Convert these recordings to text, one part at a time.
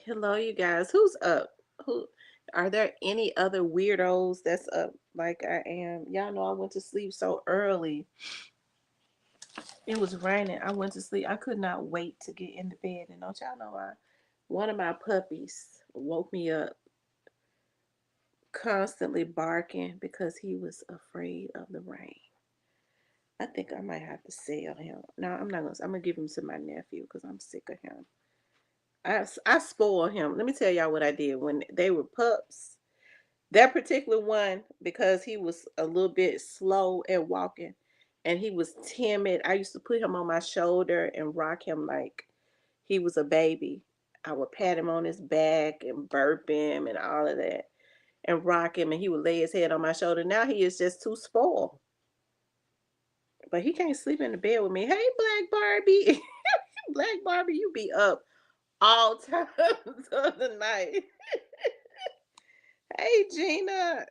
Hello, you guys. Who's up? Who are there any other weirdos that's up like I am? Y'all know I went to sleep so early. It was raining. I went to sleep. I could not wait to get in the bed. And don't y'all know why? One of my puppies woke me up constantly barking because he was afraid of the rain. I think I might have to sell him. No, I'm not gonna. I'm gonna give him to my nephew because I'm sick of him. I spoil him. Let me tell y'all what I did when they were pups. That particular one, because he was a little bit slow at walking and he was timid, I used to put him on my shoulder and rock him like he was a baby. I would pat him on his back and burp him and all of that and rock him, and he would lay his head on my shoulder. Now he is just too spoiled. But he can't sleep in the bed with me. Hey, Black Barbie. Black Barbie, you be up all times of the night. Hey, Gina.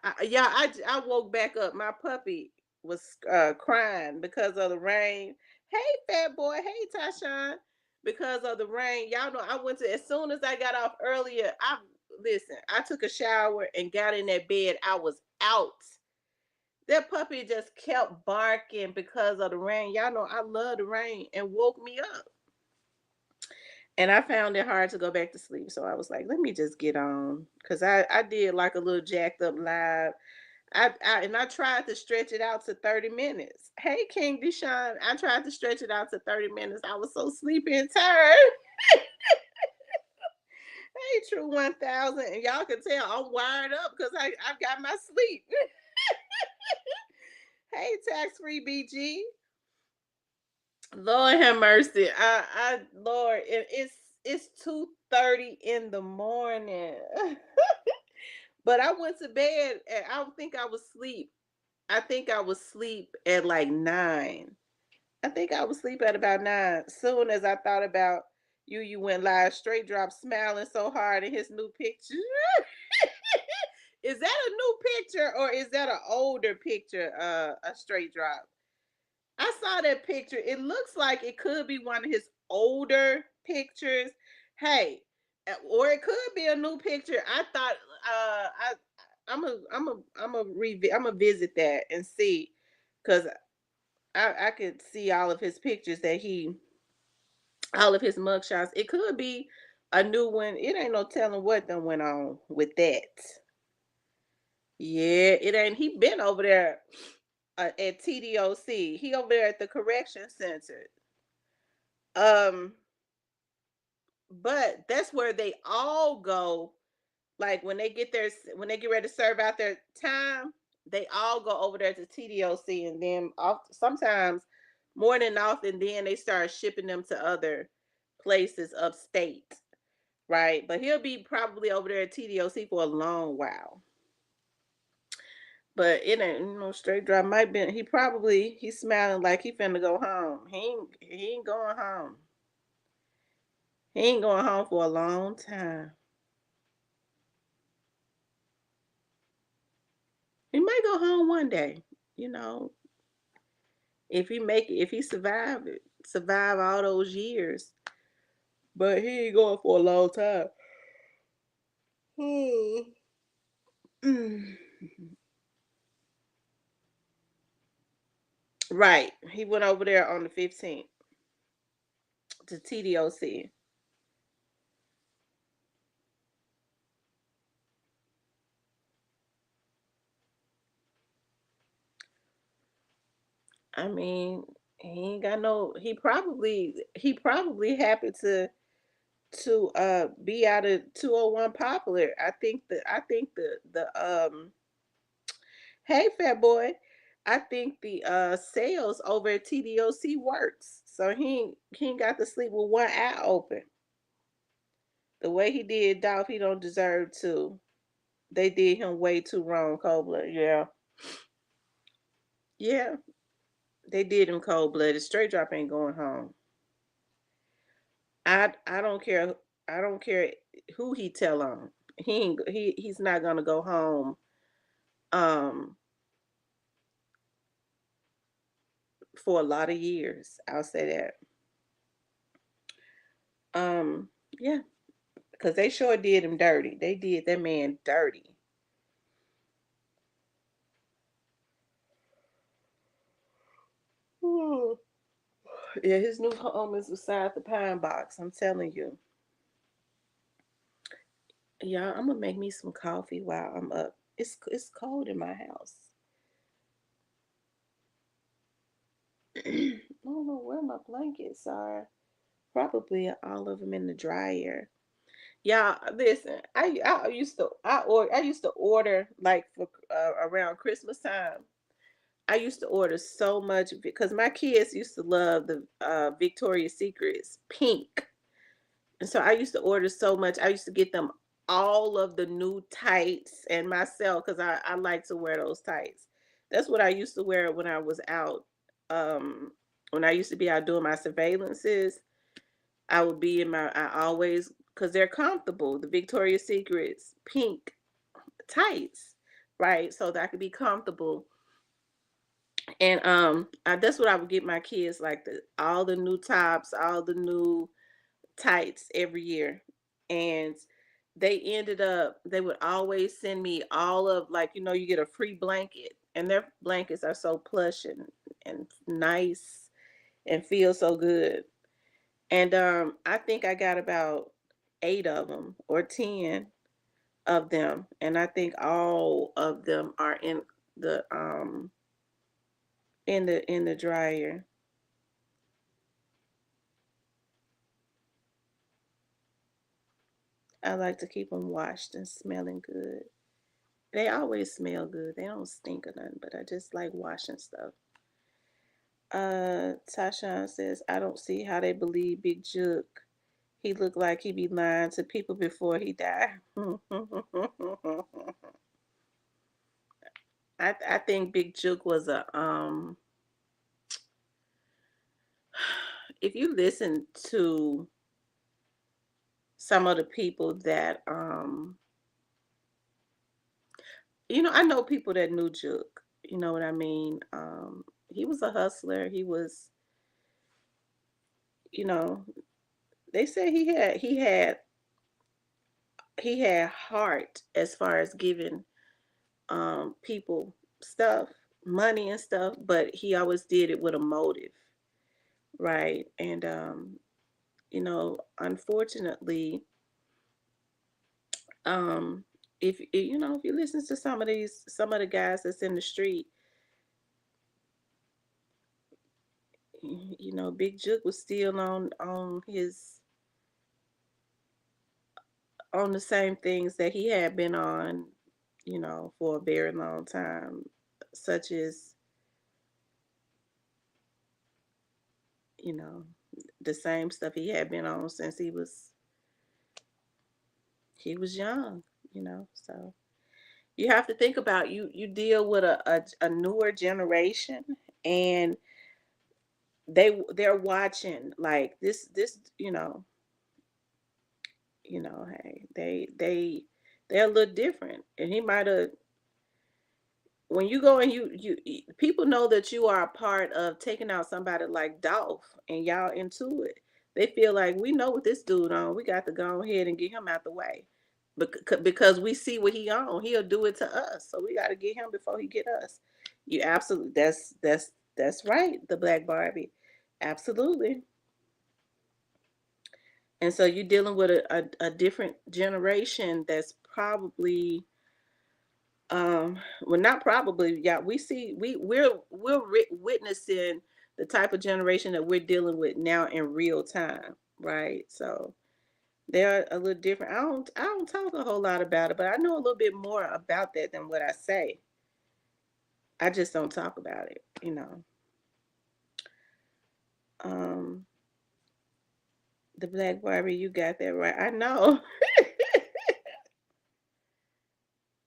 I woke back up. My puppy was crying because of the rain. Hey, fat boy. Hey, Tashawn. Because of the rain. Y'all know I went to, as soon as I got off earlier, listen, I took a shower and got in that bed. I was out. That puppy just kept barking because of the rain. Y'all know I love the rain and woke me up. And I found it hard to go back to sleep. So I was like, let me just get on. Cause I did like a little jacked up live. I tried to stretch it out to 30 minutes. Hey King Deshaun, I tried to stretch it out to 30 minutes. I was so sleepy and tired. Hey True 1000. And y'all can tell I'm wired up because I've got my sleep. Hey tax free BG. Lord have mercy. Lord, it's 2:30 in the morning. But I went to bed and I don't think I was asleep. I think I was asleep at like 9. I think I was asleep at about 9. Soon as I thought about you went live straight drop smiling so hard in his new picture. Is that a new picture or is that an older picture? A straight drop. I saw that picture. It looks like it could be one of his older pictures. Hey, or it could be a new picture. I thought I'm a visit that and see, cuz I could see all of his pictures that he all of his mugshots. It could be a new one. It ain't no telling what done went on with that. Yeah, it ain't. He been over there at TDOC. He over there at the correction center. Um, but that's where they all go. Like when they get ready to serve out their time, they all go over there to TDOC, and then sometimes more than often, then they start shipping them to other places upstate, right? But he'll be probably over there at TDOC for a long while. But it ain't straight drop. Might be he's smiling like he finna go home. He ain't going home. He ain't going home for a long time. He might go home one day, you know, if he survive all those years. But he ain't going for a long time. Hmm. Mm. Right. He went over there on the 15th to TDOC. I mean, he ain't got no he probably happy to be out of 201 Popular. I think the hey fat boy, I think the sales over at TDOC works. So he ain't got to sleep with one eye open. The way he did Dolph, he don't deserve to. They did him way too wrong, cold blood. Yeah. Yeah. They did him cold blooded. Straight drop ain't going home. I don't care. I don't care who he tell on. He's not gonna go home um for a lot of years. I'll say that. Um, yeah, because they sure did him dirty. They did that man dirty. Ooh. Yeah, his new home is beside the pine box. I'm telling you. Yeah, I'm gonna make me some coffee while I'm up. It's cold in my house. I don't know where my blankets are. Probably all of them in the dryer. Yeah, listen. I used to order like for around Christmas time. I used to order so much because my kids used to love the Victoria's Secrets pink. And so I used to order so much. I used to get them all of the new tights and myself because I like to wear those tights. That's what I used to wear when I was out. Um, when I used to be out doing my surveillances, I would be in I always, because they're comfortable, the Victoria's Secrets pink tights, right? So that I could be comfortable. And that's what I would get my kids, like all the new tops, all the new tights every year. And they would always send me all of, like, you get a free blanket, and their blankets are so plush and nice and feel so good. And I think I got about 8 of them or 10 of them, and I think all of them are the um in the dryer. I like to keep them washed and smelling good. They always smell good. They don't stink or nothing, but I just like washing stuff. Tashawn says, I don't see how they believe Big Jook. He looked like he be lying to people before he died. I think Big Jook was a if you listen to some of the people that I know people that knew Jook. You know what I mean? He was a hustler. He was, you know, they said he had heart as far as giving people stuff, money and stuff, but he always did it with a motive, right? And unfortunately, um if you listen to some of the guys that's in the street, Big Jook was still on the same things that he had been on, for a very long time, such as, you know, the same stuff he had been on since he was young, So you have to think about, you deal with a newer generation, and they're watching like this, hey, they're a little different, and he might have, when you go and people know that you are a part of taking out somebody like Dolph, and y'all into it. They feel like, we know what this dude on. We got to go ahead and get him out the way, because we see what he on. He'll do it to us, so we got to get him before he get us. You absolutely, that's right. The Black Barbie, absolutely. And so you're dealing with a different generation that's probably, well, not probably, yeah, we're witnessing the type of generation that we're dealing with now in real time, right? So they're a little different. I don't talk a whole lot about it, but I know a little bit more about that than what I say. I just don't talk about it. um the Black Barbie, you got that right. I know.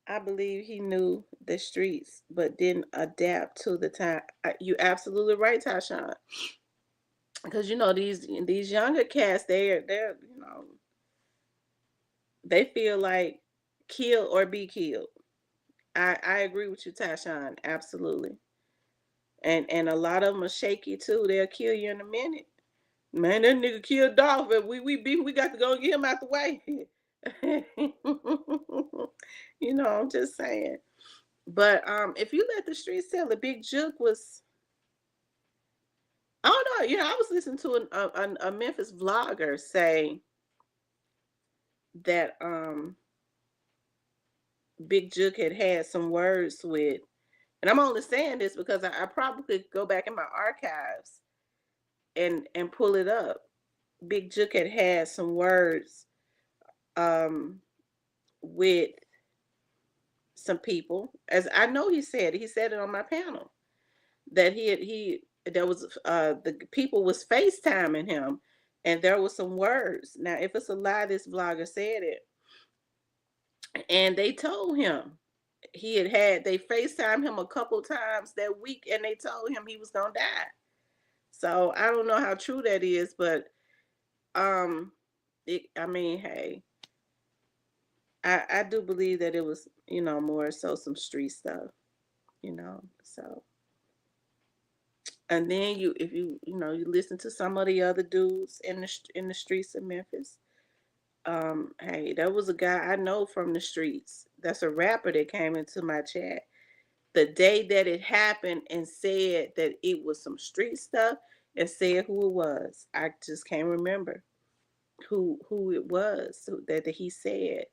I believe he knew the streets but didn't adapt to the time. You absolutely right, Tashawn. Because these younger cats, they're they feel like kill or be killed. I agree with you, Tashawn. Absolutely. And a lot of them are shaky too. They'll kill you in a minute. Man, that nigga killed Dolph, and we beef. We got to go and get him out the way. I'm just saying. But if you let the streets tell, the Big Jook was. I don't know. I was listening to a Memphis vlogger say that Big Jook had some words with, and I'm only saying this because I probably could go back in my archives and pull it up. Big Jook had some words um with some people, as I know he said it on my panel, that he there was the people was FaceTiming him, and there was some words. Now if it's a lie, this vlogger said it, and they told him they FaceTimed him a couple times that week, and they told him he was gonna die. So I don't know how true that is, but I mean, hey, I do believe that it was, more so some street stuff, so. And then if you listen to some of the other dudes in the streets of Memphis. Hey, there was a guy I know from the streets. That's a rapper that came into my chat the day that it happened and said that it was some street stuff, and said who it was. I just can't remember who it was that he said.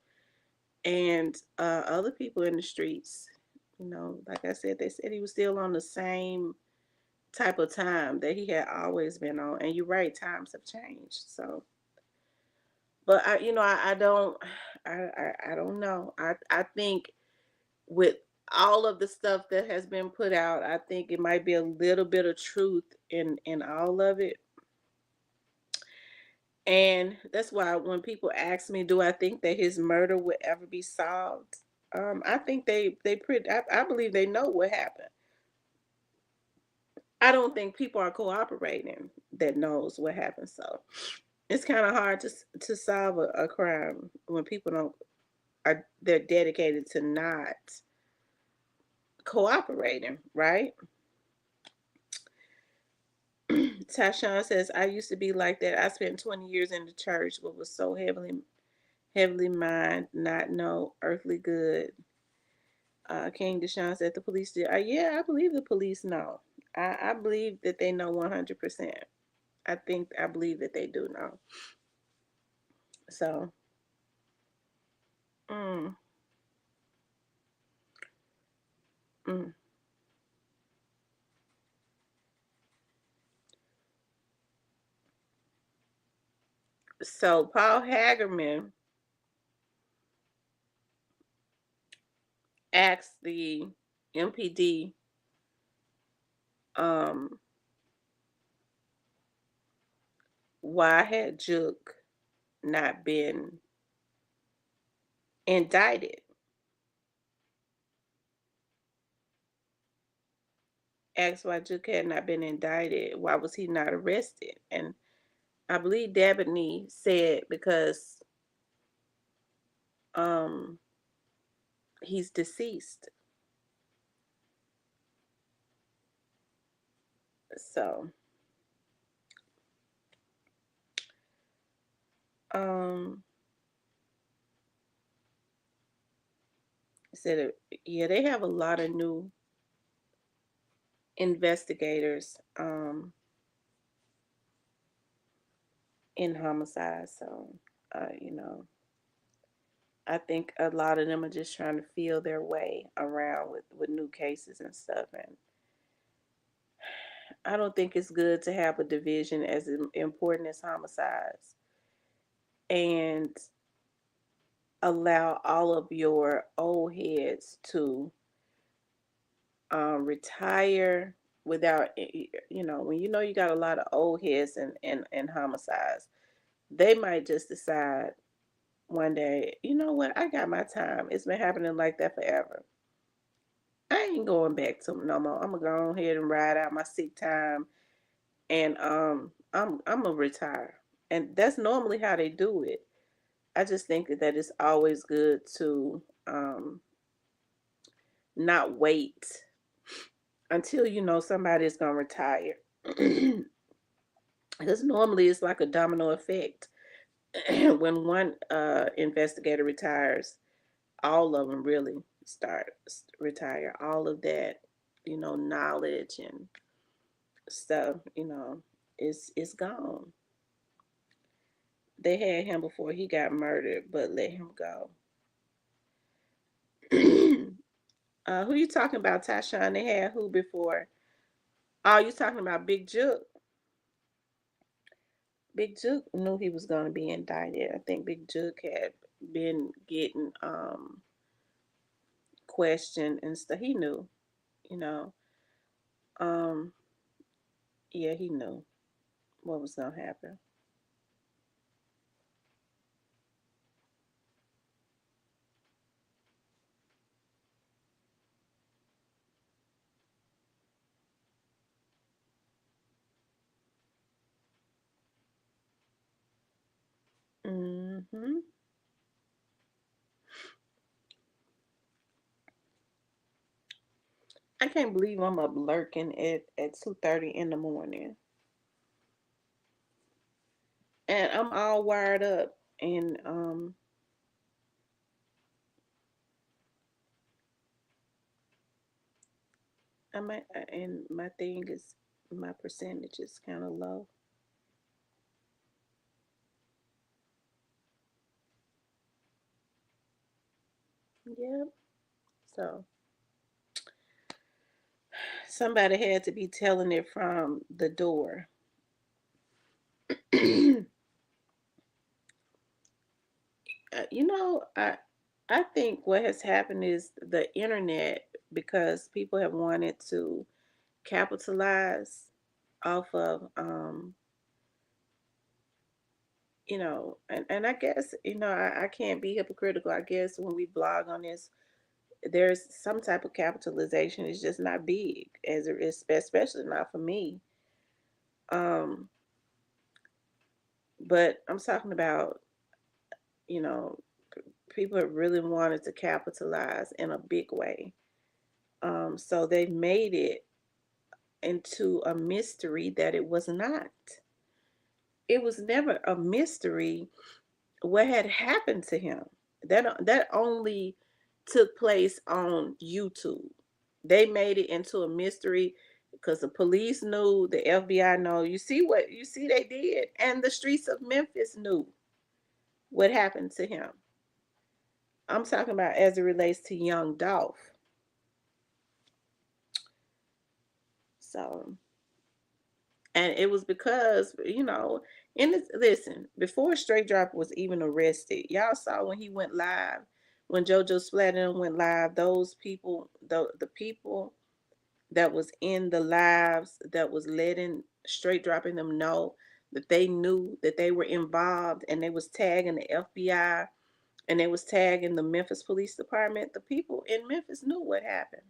And other people in the streets, like I said, they said he was still on the same type of time that he had always been on. And you're right, times have changed. So, but I don't, I don't know. I think with all of the stuff that has been put out, I think it might be a little bit of truth in all of it. And that's why when people ask me, do I think that his murder would ever be solved? I think I believe they know what happened. I don't think people are cooperating that knows what happened. So it's kind of hard to solve a crime when people don't they're dedicated to not cooperating, right? Tashawn says, I used to be like that. I spent 20 years in the church, but was so heavily mind, not know earthly good. King Deshaun said the police did. Yeah, I believe the police know. I believe that they know 100%. I believe that they do know. So, mm, mm. So Paul Hagerman asked the MPD um, why had Juke not been indicted? Asked why Juke had not been indicted. Why was he not arrested? And I believe Dabney said because um, he's deceased. So um, said yeah, they have a lot of new investigators in homicide. So I think a lot of them are just trying to feel their way around with new cases and stuff. And I don't think it's good to have a division as important as homicides and allow all of your old heads to retire without, when you got a lot of old heads and homicides, they might just decide one day, you know what, I got my time. It's been happening like that forever. I ain't going back to them no more. I'm gonna go ahead and ride out my sick time, and I'm gonna retire. And that's normally how they do it. I just think that it's always good to not wait until somebody's gonna retire Because normally it's like a domino effect. When one investigator retires, all of them really retire. All of that, knowledge and stuff, is gone. They had him before he got murdered, but let him go. Who you talking about, Tyshawn? They had who before? Oh, you talking about Big Jook? Big Jook knew he was going to be indicted. I think Big Jook had been getting questioned and stuff. He knew, you know. Um, yeah, he knew what was going to happen. Hmm. I can't believe I'm up lurking at 2:30 in the morning, and I'm all wired up, and and my thing is my percentage is kind of low. Yep. So somebody had to be telling it from the door. I think what has happened is the internet, because people have wanted to capitalize off of and I guess I can't be hypocritical. I guess when we blog on this, there's some type of capitalization. It's just not big as it is, especially not for me. Um, but I'm talking about you know people have really wanted to capitalize in a big way. So they made it into a mystery that it was not. It was never a mystery what had happened to him. That only took place on YouTube. They made it into a mystery because the police knew, the FBI know. You see they did, and the streets of Memphis knew what happened to him. I'm talking about as it relates to young Dolph. So, and it was because in this, listen, before Straight Drop was even arrested, y'all saw when he went live, when JoJo Splatter went live, those people, the people that was in the lives, that was letting Straight Dropping them know that they knew that they were involved, and they was tagging the FBI, and they was tagging the Memphis Police Department. The people in Memphis knew what happened.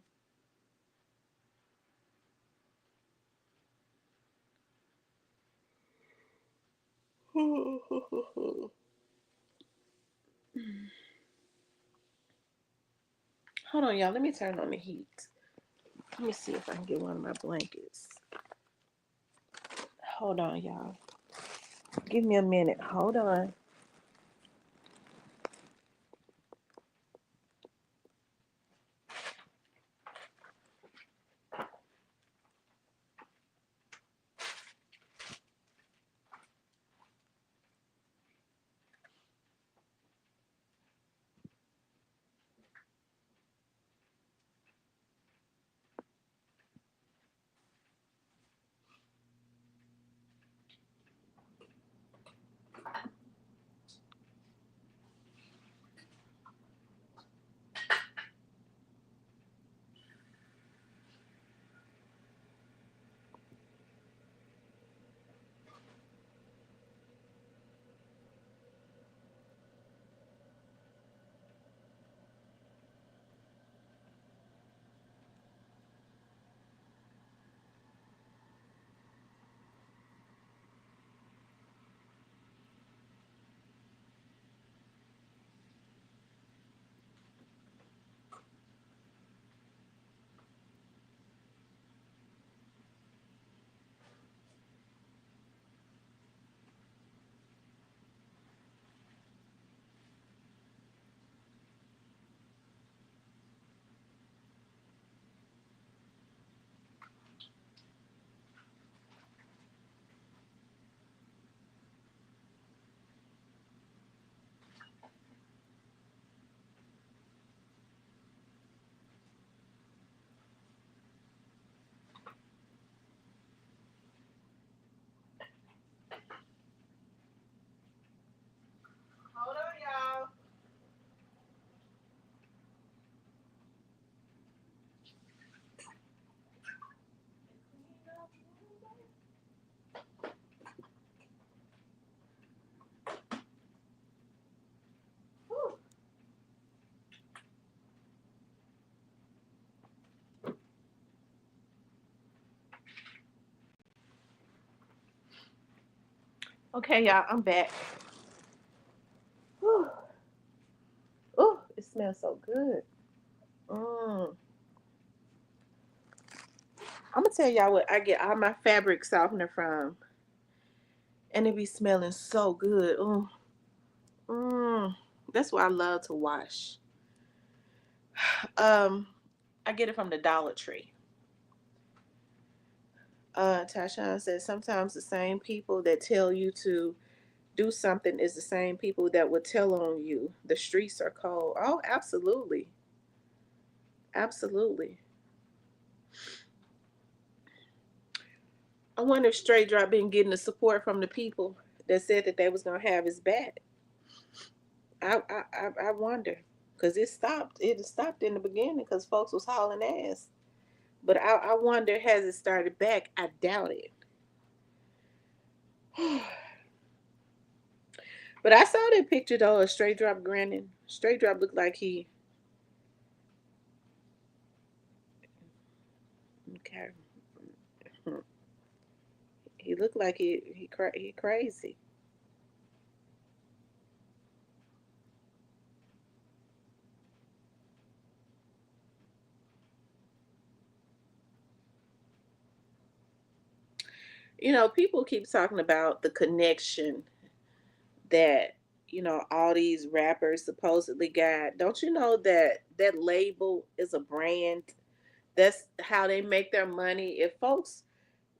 Hold on, y'all. Let me turn on the heat. Let me see if I can get one of my blankets. Hold on, y'all. Give me a minute. Hold on. Okay, y'all, I'm back. Whew. Ooh, it smells so good. Mm. I'm gonna tell y'all what I get all my fabric softener from, and it be smelling so good. Ooh. Mm. That's why I love to wash. Um, I get it from the Dollar Tree. Tashawn says sometimes the same people that tell you to do something is the same people that will tell on you. The streets are cold. Oh, absolutely. Absolutely. I wonder if Straight Drop been getting the support from the people that said that they was gonna have his back. I wonder, cause it stopped in the beginning because folks was hauling ass. But I wonder, has it started back? I doubt it. But I saw that picture though of Straight Drop grinning. Straight Drop looked like he okay. He looked like he crazy. You know, people keep talking about the connection that all these rappers supposedly got. Don't you know that that label is a brand? That's how they make their money. If folks,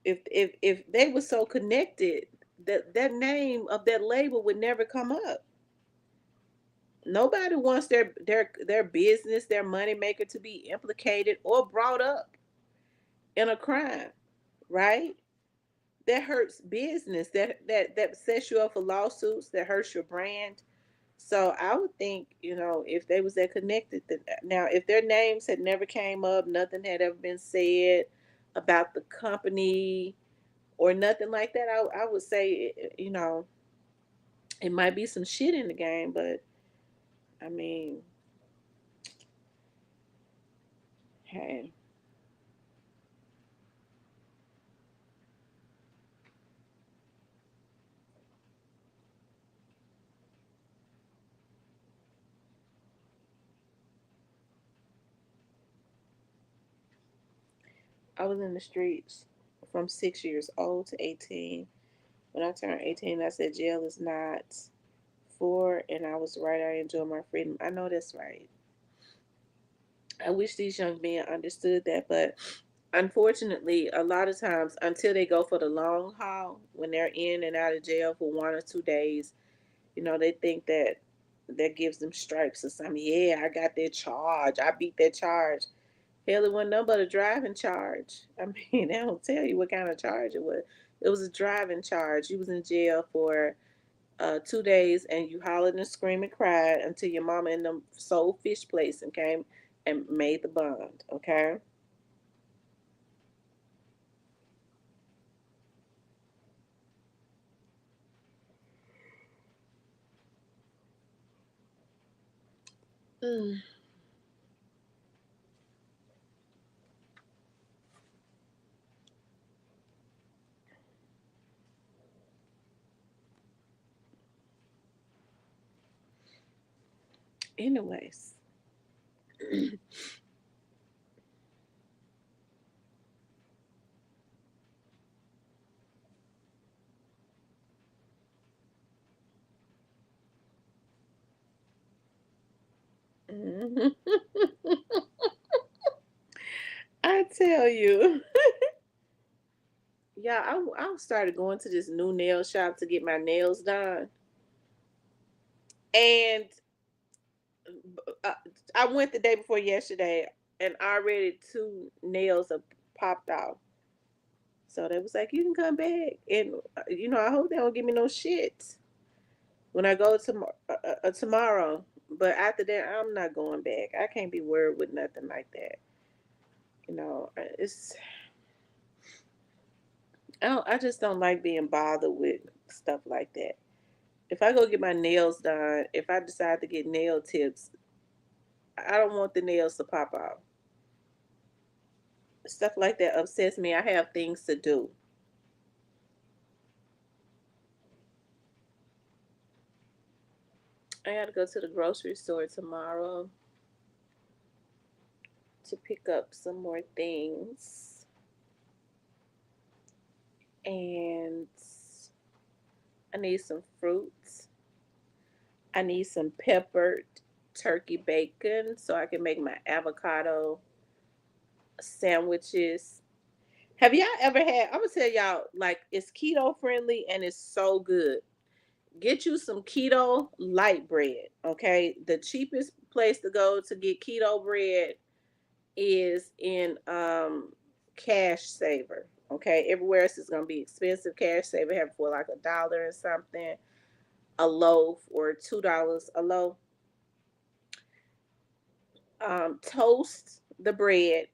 if they were so connected, that name of that label would never come up. Nobody wants their business, their money maker to be implicated or brought up in a crime, right? That hurts business. That sets you up for lawsuits. That hurts your brand. So I would think, if they was that connected, now if their names had never came up, nothing had ever been said about the company or nothing like that, I would say, it might be some shit in the game, but I mean, hey, I was in the streets from 6 years old to 18. When I turned 18, I said jail is not for, and I was right. I enjoy my freedom. I know that's right. I wish these young men understood that, but unfortunately, a lot of times, until they go for the long haul, when they're in and out of jail for 1 or 2 days, they think that that gives them stripes or something. Yeah, I got that charge. I beat that charge. Hell, it wasn't nothing but a driving charge. I mean, they don't tell you what kind of charge it was. It was a driving charge. You was in jail for 2 days, and you hollered and screamed and cried until your mama and them sold fish plates and came and made the bond. Okay. Mm. Anyways. Mhm. I tell you, yeah, I started going to this new nail shop to get my nails done, and uh, I went the day before yesterday, and already two nails have popped off. So they was like, "You can come back," and I hope they don't give me no shit when I go tomorrow. But after that, I'm not going back. I can't be worried with nothing like that. It's I just don't like being bothered with stuff like that. If I go get my nails done, if I decide to get nail tips, I don't want the nails to pop out. Stuff like that upsets me. I have things to do. I gotta go to the grocery store tomorrow to pick up some more things. And I need some fruits. I need some peppered turkey bacon so I can make my avocado sandwiches. Have y'all ever had? I'm gonna tell y'all, like, it's keto friendly and it's so good. Get you some keto light bread, okay? The cheapest place to go to get keto bread is in Cash Saver, okay? Everywhere else is gonna be expensive. Cash Saver have for like $1 or something a loaf, or $2 a loaf. Toast the bread.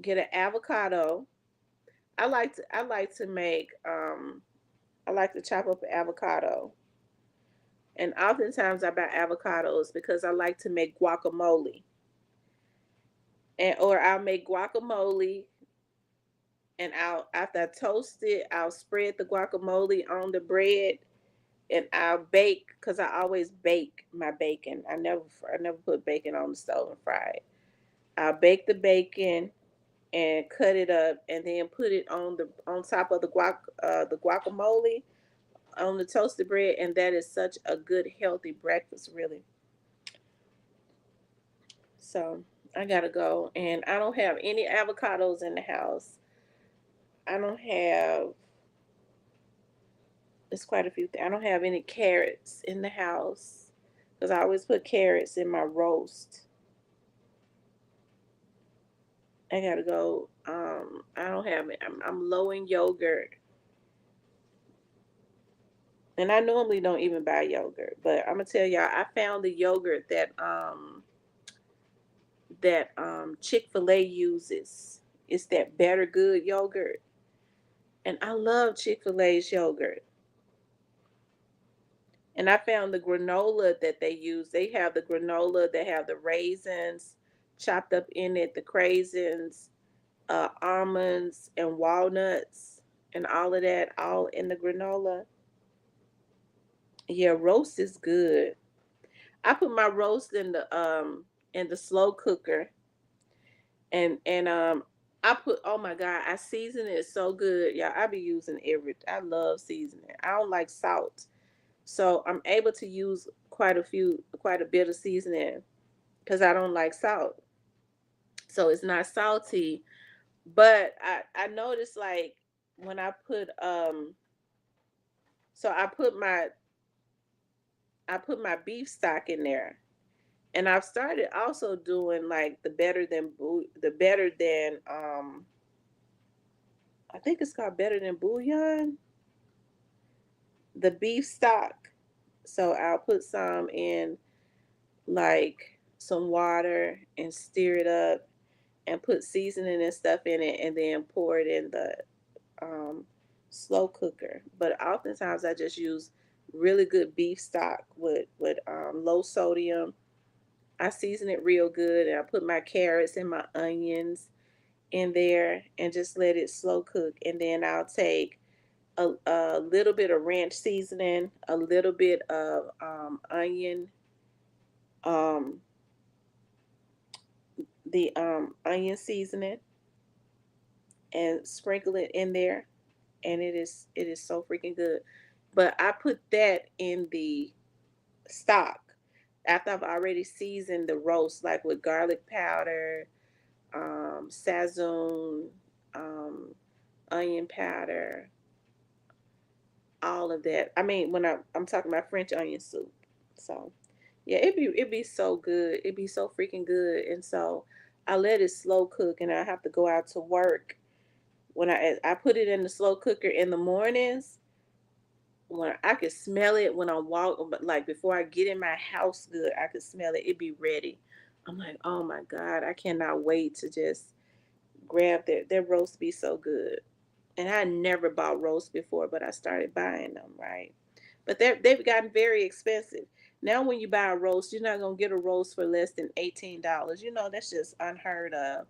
Get an avocado. I like to make I like to chop up an avocado. And oftentimes I buy avocados because I like to make guacamole. And or I'll make guacamole, and I'll, after I toast it, I'll spread the guacamole on the bread, and I'll bake, cuz I always bake my bacon. I never put bacon on the stove and fry it. I'll bake the bacon and cut it up, and then put it on top of the guacamole on the toasted bread, and that is such a good healthy breakfast, really. So I gotta go, and I don't have any avocados in the house. I don't have. It's quite a few things. I don't have any carrots in the house because I always put carrots in my roast. I gotta go. I don't have it. I'm low in yogurt, and I normally don't even buy yogurt. But I'm gonna tell y'all, I found the yogurt that Chick-fil-A uses. It's that Better Good yogurt, and I love Chick-fil-A's yogurt. And I found the granola that they use. They have the granola that have the raisins chopped up in it, the craisins, almonds, and walnuts, and all of that, all in the granola. Yeah, roast is good. I put my roast in the slow cooker, and I put, oh my god, I season it so good. Yeah, I be using I love seasoning. I don't like salt. So I'm able to use quite a bit of seasoning because I don't like salt. So it's not salty. But I noticed, like, when so I put my beef stock in there. And I've started also doing like the better than I think it's called better than bouillon, the beef stock. So I'll put some in, like, some water, and stir it up, and put seasoning and stuff in it, and then pour it in the um, slow cooker. But oftentimes I just use really good beef stock with low sodium. I season it real good, and I put my carrots and my onions in there and just let it slow cook. And then I'll take a little bit of ranch seasoning, a little bit of um, the onion seasoning, and sprinkle it in there, and it is so freaking good. But I put that in the stock after I've already seasoned the roast, like with garlic powder, sazon, um, onion powder, all of that. I mean, when I'm talking about French onion soup. So yeah, it be so good. It be so freaking good. And so I let it slow cook, and I have to go out to work. When I put it in the slow cooker in the mornings, when I could smell it when I walk, but like before I get in my house, good, I could smell it. It be ready. I'm like, oh my god, I cannot wait to just grab their roast. Be so good. And I never bought roast before, but I started buying them, right? But they've gotten very expensive. Now when you buy a roast, you're not gonna get a roast for less than $18. That's just unheard of.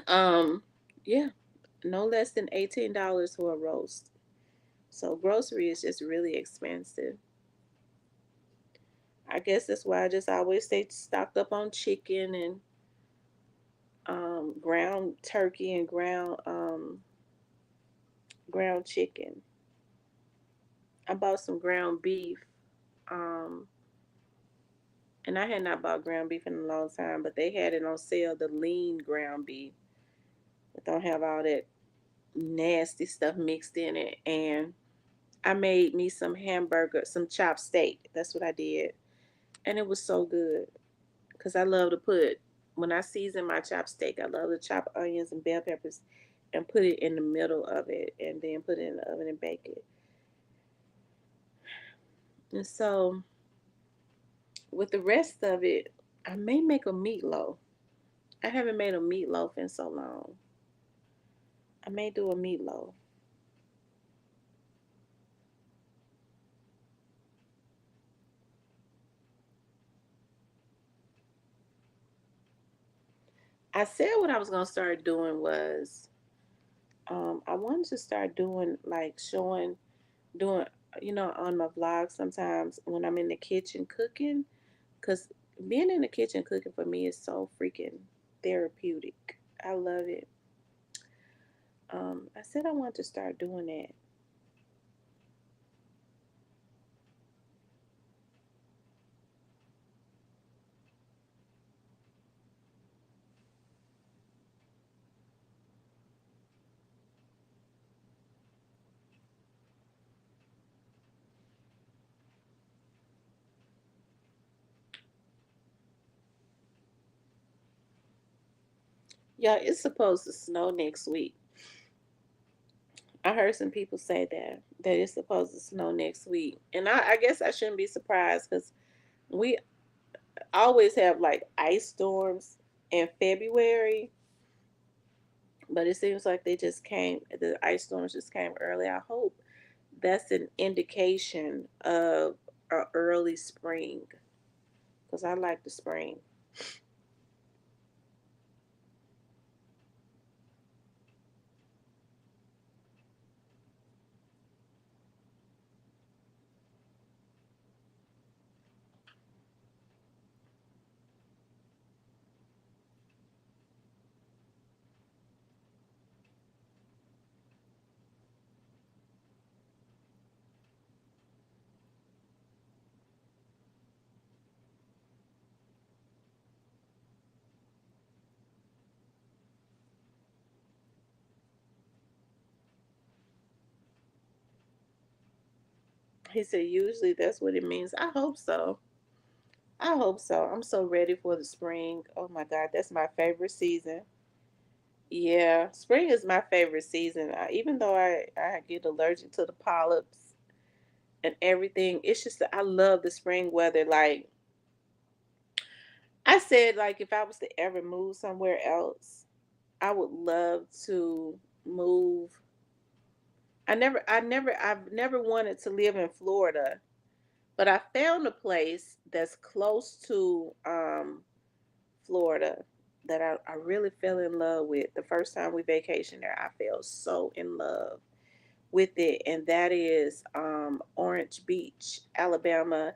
Um, yeah, no less than $18 for a roast. So grocery is just really expensive. I guess that's why I just always stay stocked up on chicken and ground turkey and ground chicken. I bought some ground beef. Um, and I had not bought ground beef in a long time, but they had it on sale, the lean ground beef. It don't have all that nasty stuff mixed in it. And I made me some hamburger, some chopped steak. That's what I did. And it was so good. Because I love to put, when I season my chopped steak, I love to chop onions and bell peppers and put it in the middle of it and then put it in the oven and bake it. And so with the rest of it, I may make a meatloaf. I haven't made a meatloaf in so long. I may do a meatloaf. I said what I was gonna start doing was I wanted to start doing like showing doing on my vlog sometimes when I'm in the kitchen cooking, because being in the kitchen cooking for me is so freaking therapeutic. I love it. I said I wanted to start doing that. Yeah, it's supposed to snow next week. I heard some people say that it's supposed to snow next week, and I guess I shouldn't be surprised because we always have like ice storms in February, but it seems like they just came. The ice storms just came early. I hope that's an indication of a early spring because I like the spring. He said usually that's what it means. I hope so. I hope so. I'm so ready for the spring. Oh my God, that's my favorite season. Yeah, spring is my favorite season. Even though I get allergic to the polyps and everything, it's just that I love the spring weather. Like I said, like if I was to ever move somewhere else, I would love to move. I've never wanted to live in Florida, but I found a place that's close to Florida that I really fell in love with. The first time we vacationed there, I fell so in love with it, and that is Orange Beach, Alabama,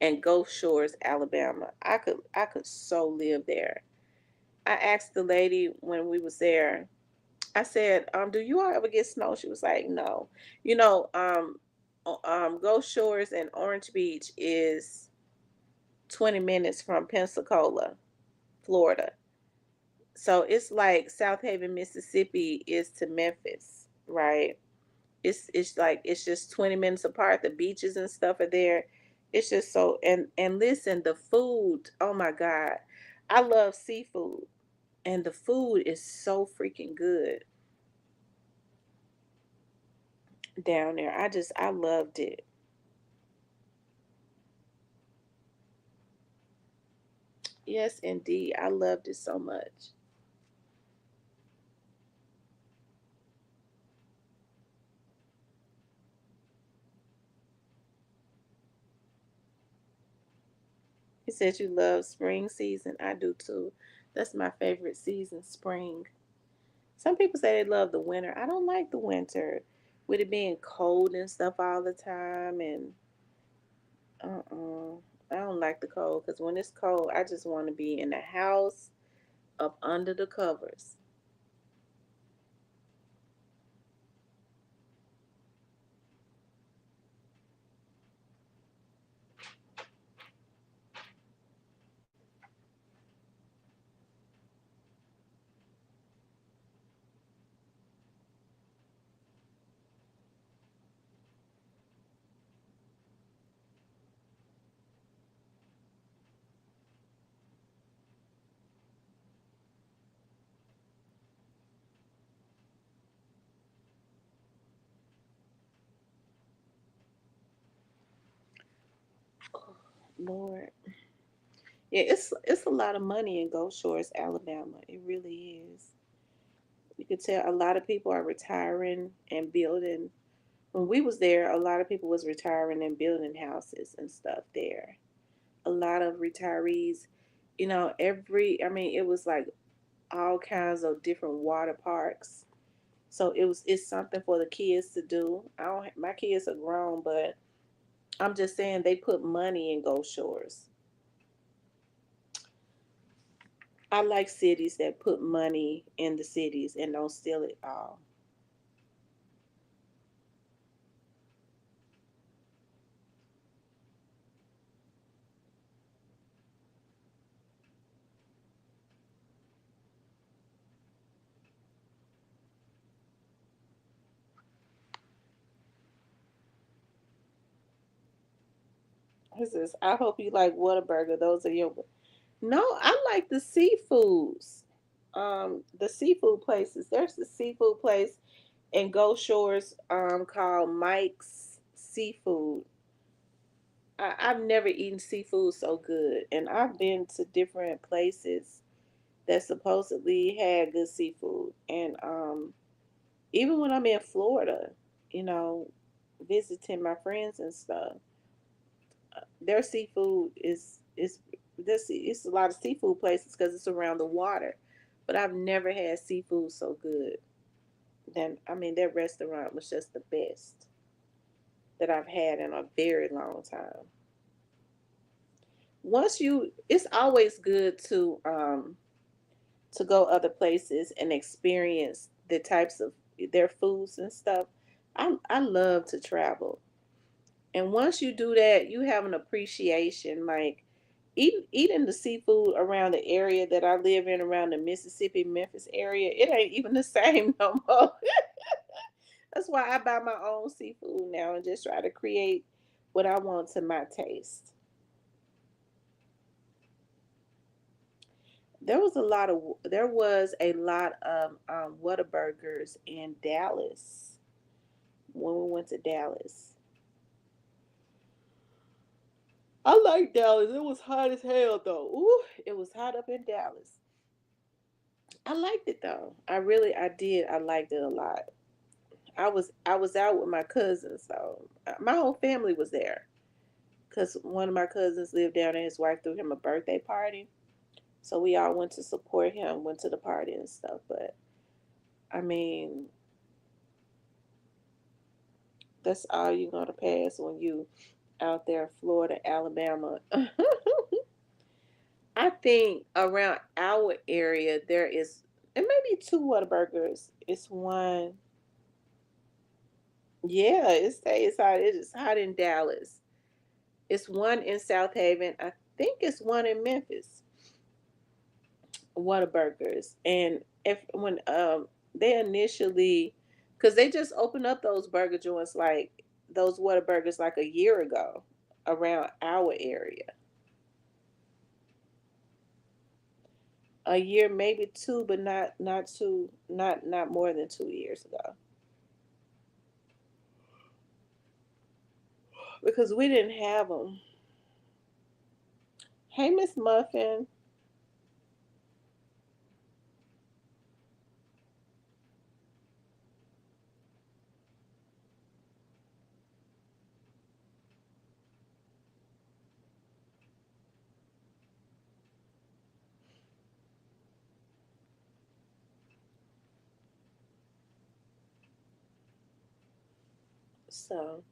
and Gulf Shores, Alabama. I could so live there. I asked the lady when we was there. I said, "Do you all ever get snow?" She was like, "No." You know, Gulf Shores and Orange Beach is 20 minutes from Pensacola, Florida. So it's like South Haven, Mississippi is to Memphis, right? It's like it's just 20 minutes apart. The beaches and stuff are there. It's just so and listen, the food, oh my God. I love seafood and the food is so freaking good down there. I loved it. Yes, indeed. I loved it so much. He said you love spring season. I do too. That's my favorite season, spring. Some people say they love the winter. I don't like the winter with it being cold and stuff all the time and uh-uh. I don't like the cold because when it's cold, I just want to be in the house up under the covers. Oh, Lord. Yeah, it's a lot of money in Gulf Shores, Alabama. It really is. You could tell a lot of people are retiring and building. When we was there, a lot of people was retiring and building houses and stuff there. A lot of retirees, I mean, it was like all kinds of different water parks. So it's something for the kids to do. I don't My kids are grown, but I'm just saying they put money in Gulf Shores. I like cities that put money in the cities and don't steal it all. 'I hope you like Whataburger. Those are your. No, I like the seafoods. The seafood places. There's the seafood place in Gulf Shores called Mike's Seafood. I've never eaten seafood so good, and I've been to different places that supposedly had good seafood. And even when I'm in Florida, you know, visiting my friends and stuff, their seafood is this it's a lot of seafood places because it's around the water. But I've never had seafood so good. Then I mean, their restaurant was just the best that I've had in a very long time. It's always good to go other places and experience the types of their foods and stuff. I love to travel. And once you do that, you have an appreciation. Like eating the seafood around the area that I live in, around the Mississippi, Memphis area, it ain't even the same no more. That's why I buy my own seafood now and just try to create what I want to my taste. There was a lot of Whataburgers in Dallas when we went to Dallas. I like Dallas. It was hot as hell though. Ooh, it was hot up in Dallas. I liked it though. I did. I liked it a lot. I was out with my cousins, so my whole family was there because one of my cousins lived down there. His wife threw him a birthday party, so we all went to support him. Went to the party and stuff. But I mean, that's all you're gonna pass when you out there, Florida, Alabama. I think around our area there is, and maybe two Whataburgers. It's one. Yeah, it stays hot. It is hot in Dallas. It's one in South Haven. I think it's one in Memphis. Whataburgers. And if when they initially, because they just opened up those burger joints, like those Whataburgers, like a year ago around our area. A year, maybe two, but not two, not more than 2 years ago, because we didn't have them. Hey, Miss Muffin. So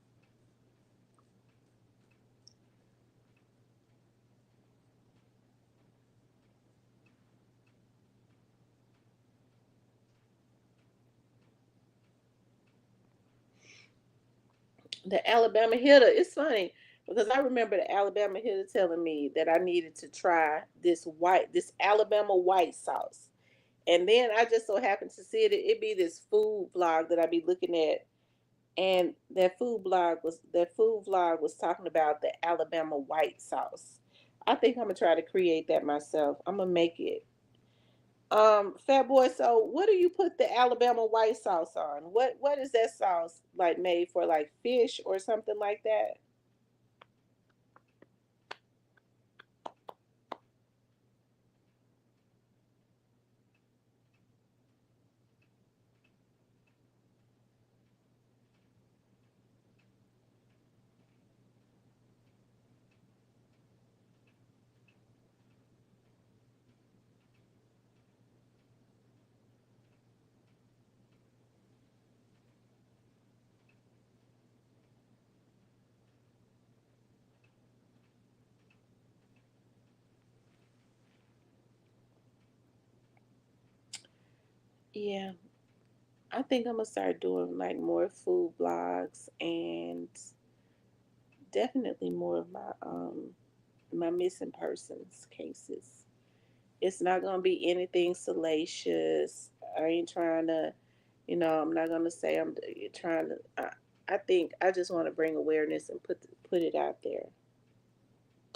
The Alabama hitter. It's funny because I remember the Alabama hitter telling me that I needed to try this Alabama white sauce. And then I just so happened to see it. It be this food vlog that I be looking at, and that food vlog was talking about the Alabama white sauce. I think I'm gonna try to create that myself. I'm gonna make it. Fat boy. So, what do you put the Alabama white sauce on? What is that sauce like made for? Like fish or something like that? Yeah, I think I'm gonna start doing like more food blogs and definitely more of my missing persons cases. It's not gonna be anything salacious. I ain't trying to, I'm not gonna say I'm trying to. I think I just want to bring awareness and put it out there.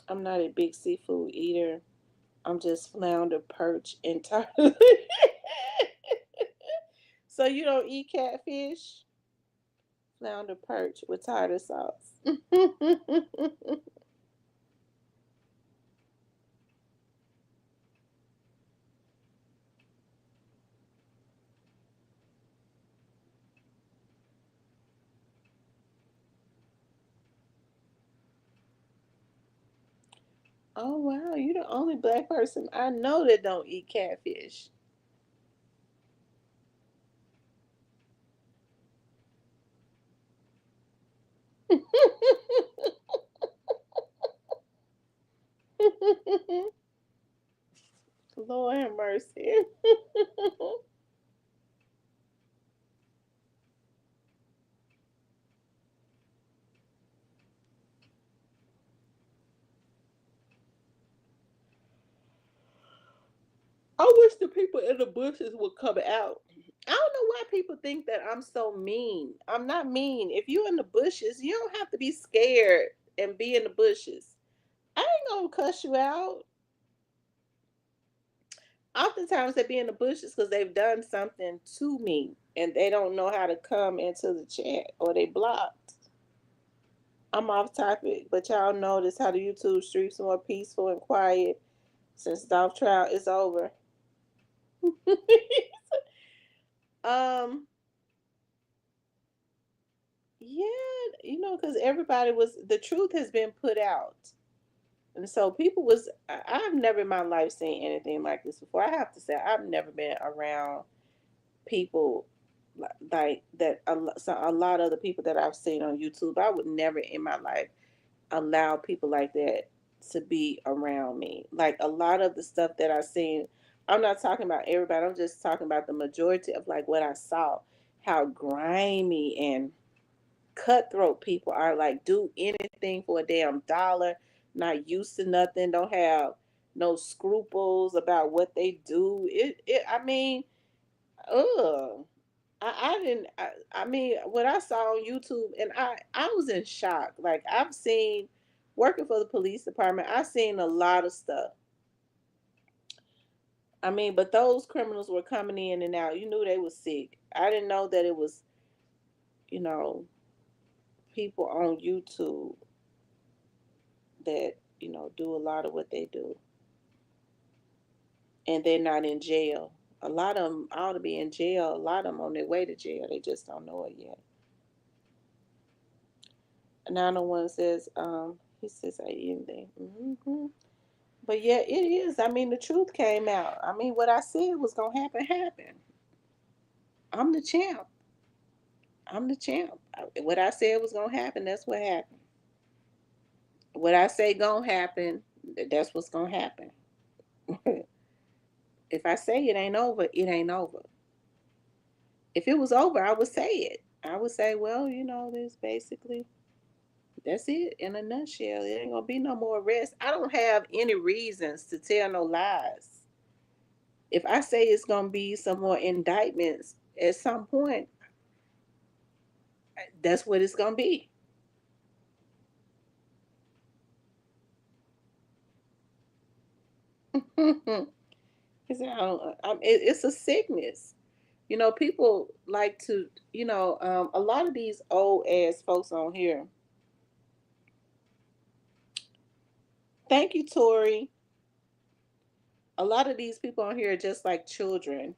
I'm not a big seafood eater. I'm just flounder, perch, and tartar. So you don't eat catfish? Flounder, perch with tartar sauce. Oh wow, you're the only black person I know that don't eat catfish. Lord have mercy. I wish the people in the bushes would come out. I don't know why people think that I'm so mean. I'm not mean. If you in the bushes, you don't have to be scared and be in the bushes. I ain't gonna cuss you out. Oftentimes they be in the bushes because they've done something to me and they don't know how to come into the chat or they blocked. I'm off topic, but y'all notice how the YouTube streets more peaceful and quiet since Dolph trial is over. um, yeah, because everybody was the truth has been put out, and so people was. I've never in my life seen anything like this before. I have to say, I've never been around people like that. A lot of the people that I've seen on YouTube, I would never in my life allow people like that to be around me. Like a lot of the stuff that I've seen, I'm not talking about everybody. I'm just talking about the majority of like what I saw, how grimy and cutthroat people are. Like do anything for a damn dollar, not used to nothing, don't have no scruples about what they do. I mean, ugh. I didn't. I mean, what I saw on YouTube, and I was in shock. Like I've seen, working for the police department, I've seen a lot of stuff. I mean, but those criminals were coming in and out. You knew they was sick. I didn't know that it was, you know, people on YouTube that do a lot of what they do, and they're not in jail. A lot of them ought to be in jail. A lot of them on their way to jail. They just don't know it yet. 901 says, he says, I anything. But yeah, it is. I mean, the truth came out. I mean, what I said was gonna happen, happened. I'm the champ. I'm the champ. What I said was gonna happen, that's what happened. What I say gonna happen, that's what's gonna happen. If I say it ain't over, it ain't over. If it was over, I would say it. I would say, well, this basically that's it in a nutshell. It ain't gonna be no more arrests. I don't have any reasons to tell no lies. If I say it's gonna be some more indictments at some point, that's what it's gonna be. It's a sickness. People like to, a lot of these old ass folks on here. Thank you, Tori. A lot of these people on here are just like children.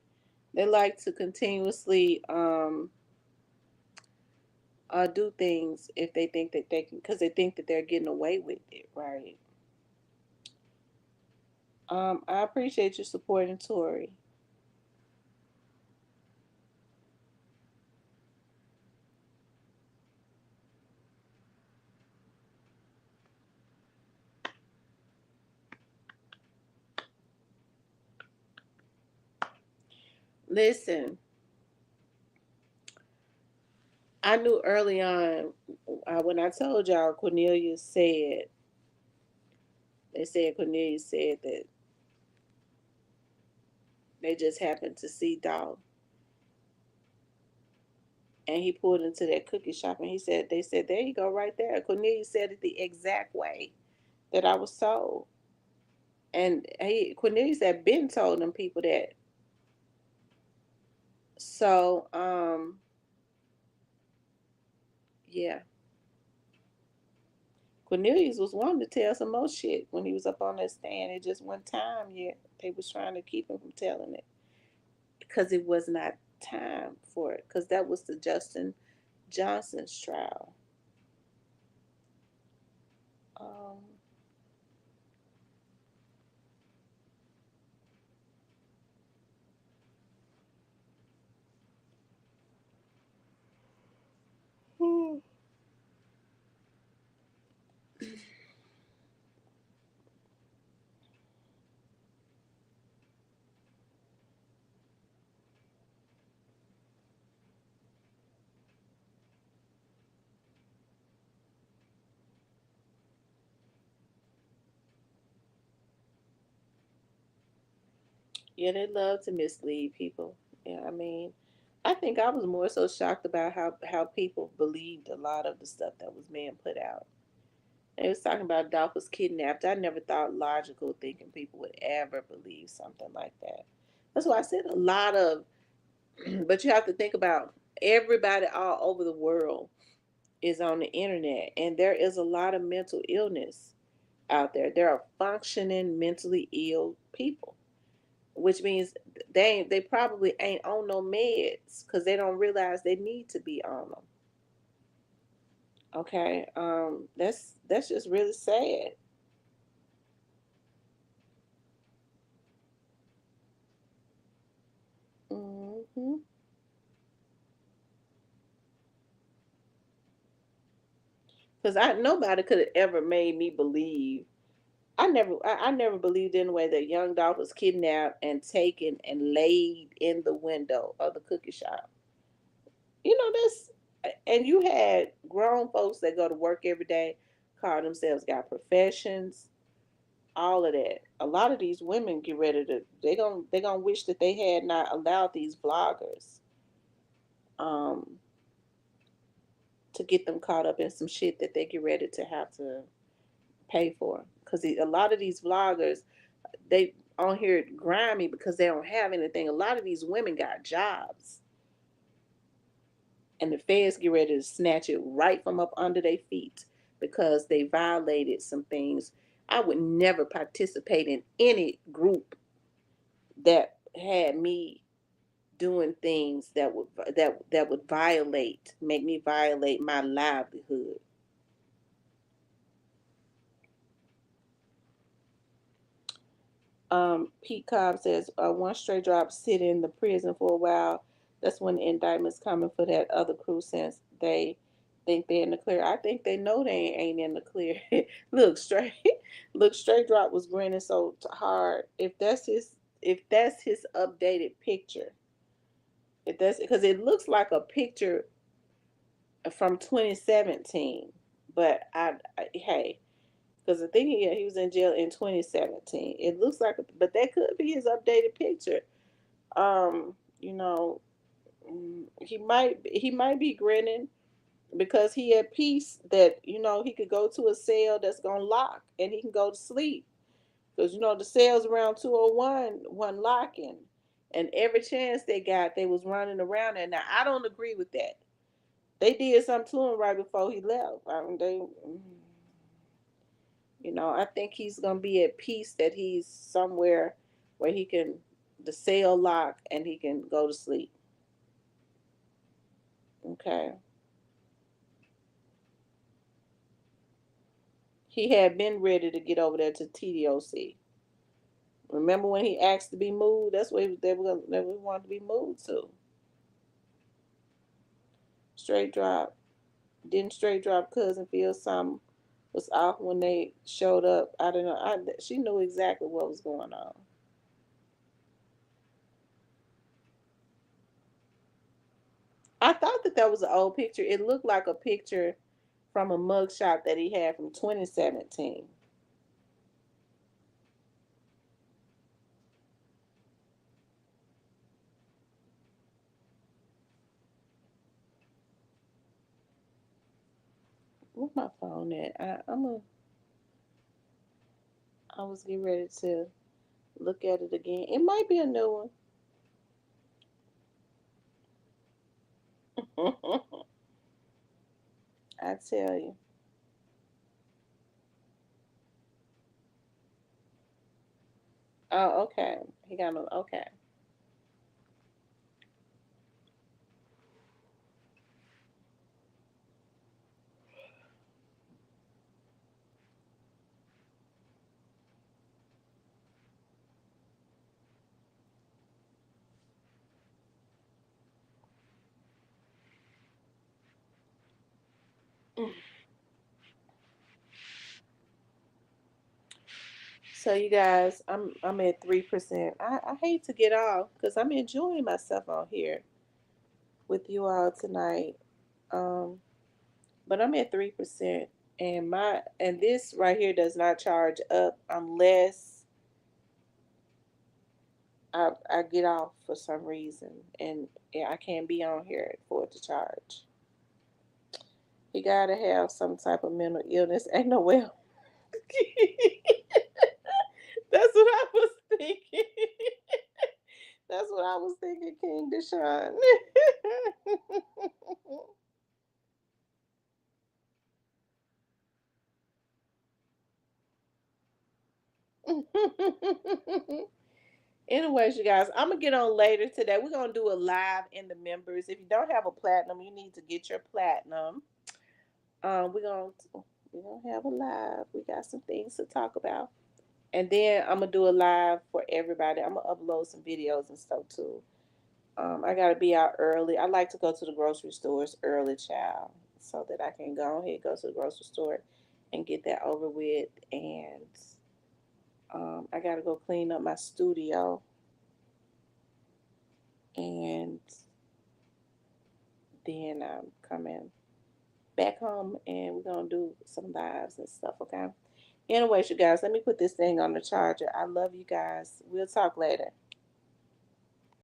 They like to continuously do things if they think that they can, because they think that they're getting away with it, right? I appreciate you supporting Tori. Listen, I knew early on when I told y'all Cornelius said that they just happened to see Dog, and he pulled into that cookie shop, and they said, there you go, right there. Cornelius said it the exact way that I was told. And Cornelius had been told them people that. So, yeah. Cornelius was wanting to tell some more shit when he was up on that stand. It just one time yet. They was trying to keep him from telling it because it was not time for it. Because that was the Justin Johnson's trial. Um, yeah, they love to mislead people. Yeah, I mean, I think I was more so shocked about how people believed a lot of the stuff that was being put out. They was talking about Dolph was kidnapped. I never thought logical thinking people would ever believe something like that. That's why I said a lot of, but you have to think about everybody all over the world is on the internet, and there is a lot of mental illness out there. There are functioning mentally ill people, which means they probably ain't on no meds because they don't realize they need to be on them. Okay, that's just really sad. Hmm. Because nobody could have ever made me believe. I never believed in the way that young Dolph was kidnapped and taken and laid in the window of the cookie shop. That's, and you had grown folks that go to work every day, call themselves, got professions, all of that. A lot of these women get ready to, they gonna wish that they had not allowed these vloggers um to get them caught up in some shit that they get ready to have to pay for. Because a lot of these vloggers, they on here grimy because they don't have anything. A lot of these women got jobs, and the feds get ready to snatch it right from up under their feet because they violated some things. I would never participate in any group that had me doing things that would make me violate my livelihood. Pete Cobb says, one straight drop sit in the prison for a while. That's when the indictment's coming for that other crew since they think they're in the clear. I think they know they ain't in the clear. look straight, look straight drop was grinning so hard. If that's his updated picture, if that's because it looks like a picture from 2017. But hey, because the thing is, he was in jail in 2017. It looks like, but that could be his updated picture. You know, he might be grinning because he had peace that he could go to a cell that's gonna lock and he can go to sleep because the cells around 201 wasn't locking, and every chance they got, they was running around there. Now I don't agree with that. They did something to him right before he left. I think he's gonna be at peace that he's somewhere where he can the cell lock and he can go to sleep. Okay. He had been ready to get over there to TDOC. Remember when he asked to be moved? That's where they wanted to be moved to. Straight drop. Didn't straight drop cousin feel something was off when they showed up? I don't know. She knew exactly what was going on. I thought that was an old picture. It looked like a picture from a mugshot that he had from 2017. Where's my phone at? I was getting ready to look at it again. It might be a new one. I tell you. Oh, okay. He got no. Okay. So you guys, I'm at 3%. I hate to get off because I'm enjoying myself on here with you all tonight. Um, but I'm at 3%, and this right here does not charge up unless I get off for some reason, and yeah, I can't be on here for it to charge. You gotta have some type of mental illness. Ain't no way. That's what I was thinking. That's what I was thinking, King Deshaun. Anyways, you guys, I'm gonna get on later today. We're gonna do a live in the members. If you don't have a platinum, you need to get your platinum. We're gonna have a live. We got some things to talk about, and then I'm gonna do a live for everybody. I'm gonna upload some videos and stuff too. I gotta be out early. I like to go to the grocery stores early, child, so that I can go ahead go to the grocery store and get that over with. And I gotta go clean up my studio, and then I'm coming back home, and we're gonna do some lives and stuff. Okay. Anyways, you guys, let me put this thing on the charger. I love you guys. We'll talk later.